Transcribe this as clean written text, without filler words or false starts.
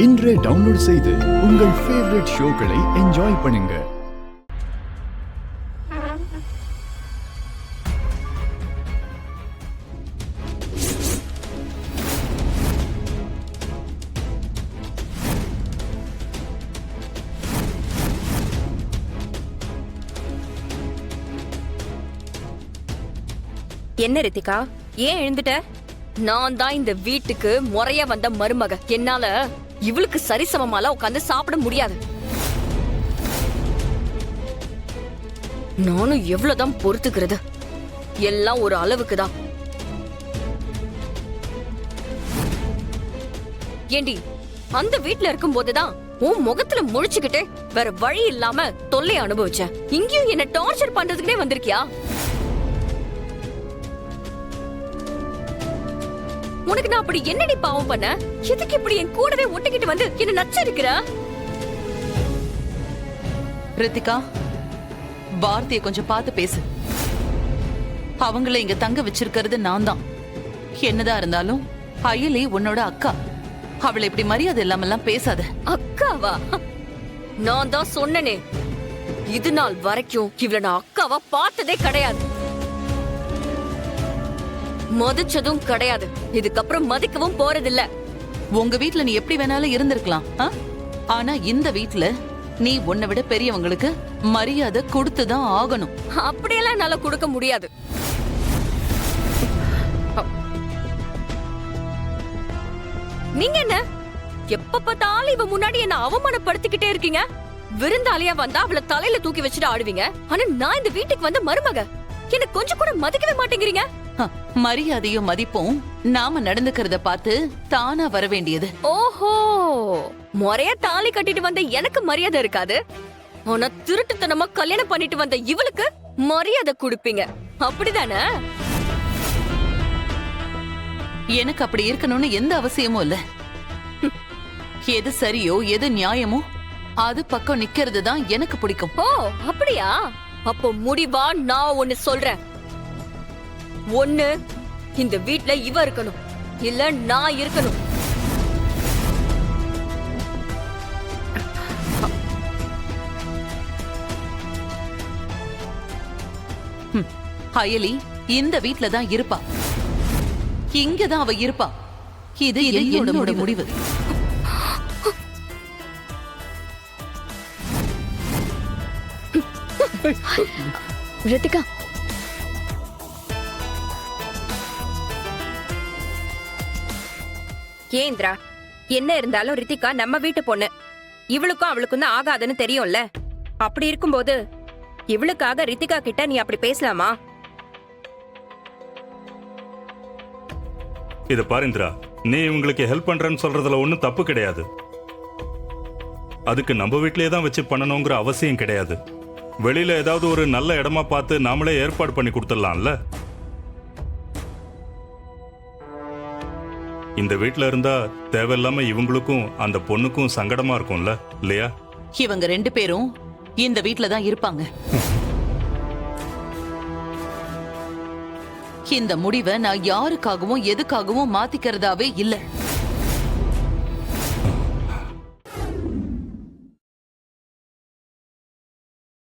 இன்றே டவுன்லோட் செய்து உங்கள் ஃபேவரட் ஷோக்களை என்ஜாய் பண்ணுங்க. என்ன ரித்திகா, ஏன் எழுந்துட்ட? நான் தான் இந்த வீட்டுக்கு முறையா வந்த மருமக. என்னால இவளுக்கு சரிசமமால உட்காந்து சாப்பிட முடியாது. நானும் எவ்வளவுதான் பொறுத்துக்கிறது, எல்லாம் ஒரு அளவுக்கு தான். ஏண்டி, அந்த வீட்டுல இருக்கும் போதுதான் உன் முகத்துல முழிச்சுக்கிட்டே வேற வழி இல்லாம தொல்லை அனுபவிச்சேன். இங்கேயும் என்ன டார்ச்சர் பண்றதுக்குனே வந்திருக்கியா? உனக்கு நான் அப்படி என்னடி பாவம் பண்ண? எதுக்கு இப்படி என் கூடவே ஒட்டிக்கிட்டு வந்து என்ன நச்சரிக்கிற? ரித்திகா, வார்த்தையை கொஞ்சம் பார்த்து பேசு. அவங்கள இங்க தங்க வச்சிருக்கிறது நான் தான். என்னதான் இருந்தாலும் அயலி உன்னோட அக்கா. அவளை இப்படி மரியாதை இல்லாமல்லாம் பேசாத. அக்காவா? நான் தான் சொன்னனே, இது நாள் வரைக்கும் இவள நான் அக்காவா பார்த்ததே கிடையாது, மதிச்சதும் கிடையாது. இதுக்கப்புறம் மதிக்கவும் போறதில்ல. உங்க வீட்ல நீ எப்படி வேணாலும் இருந்திருக்கலாம், ஆனா இந்த வீட்ல நீ உன்னை விட பெரியவங்களுக்கு மரியாதை கொடுத்துதான் ஆகணும். அப்படியெல்லாம் என்னால கொடுக்க முடியாது. நீங்க என்ன எப்ப பார்த்தாலும் இவ முன்னாடி என்ன அவமானப்படுத்திக்கிட்டே இருக்கீங்க? விருந்தாளியா வந்தா அவளை தலையில தூக்கி வச்சுட்டு ஆடுவீங்க. ஆனா நான் இந்த வீட்டுக்கு வந்த மருமக, என்ன கொஞ்சம் கூட மதிக்கவே மாட்டேங்கிறீங்க. மரியாதையும் மதிப்பும் நாம நடந்துக்கிறத பார்த்து தானா வர வேண்டியது. ஓஹோ, முறையா தாலி கட்டிட்டு வந்த எனக்கு மரியாதை இருக்காது, ஆனா திருட்டுத்தனமா கல்யாணம் பண்ணிட்டு வந்த இவளுக்கு மரியாதை கொடுப்பீங்க, அப்படிதானே? எனக்கு அப்படி இருக்கணும்னு எந்த அவசியமும் இல்ல. எது சரியோ எது நியாயமோ அது பக்கம் நிக்கிறது தான் எனக்கு பிடிக்கும். ஓ அப்படியா? அப்போ முடிவா நான் ஒன்னு சொல்றேன். ஒண்ணு இந்த வீட்ல இவ இருக்கணும், இல்ல நான் இருக்கணும். அயலி இந்த வீட்ல தான் இருப்பா, இங்கதான் அவ இருப்பா. இது என்னோட முடிவு. ரித்திகா, ஏந்திரா, என்ன இருந்தாலும் ரித்திகா நம்ம வீட்டு பொண்ணு. இவளுக்கும் அவளுக்கும் தான் ஆகாதுன்னு தெரியும்ல. அப்படி இருக்கும்போது இவளுக்காக ரித்திகா கிட்ட நீ அப்படி பேசலாமா? இத பாருந்திரா, நீ இவங்களுக்கு ஹெல்ப் பண்றேன்னு சொல்றதுல ஒன்னும் தப்பு கிடையாது. அதுக்கு நம்ம வீட்லயே தான் வச்சு பண்ணணுங்கிற அவசியம் கிடையாது. வெளியில ஏதாவது ஒரு நல்ல இடமா பார்த்து நாமளே ஏற்பாடு பண்ணி கொடுத்துடலாம்ல. இந்த வீட்ல இருந்தா தேவையில்லாம இவங்களுக்கும் அந்த பொண்ணுக்கும் சங்கடமா இருக்கும்ல, இல்லையா? இவங்க ரெண்டு பேரும் இந்த வீட்ல தான் இருப்பாங்க. இந்த முடிவை நான் யாருக்காகவும் எதுக்காகவும் மாத்திக்கிறதாவே இல்ல.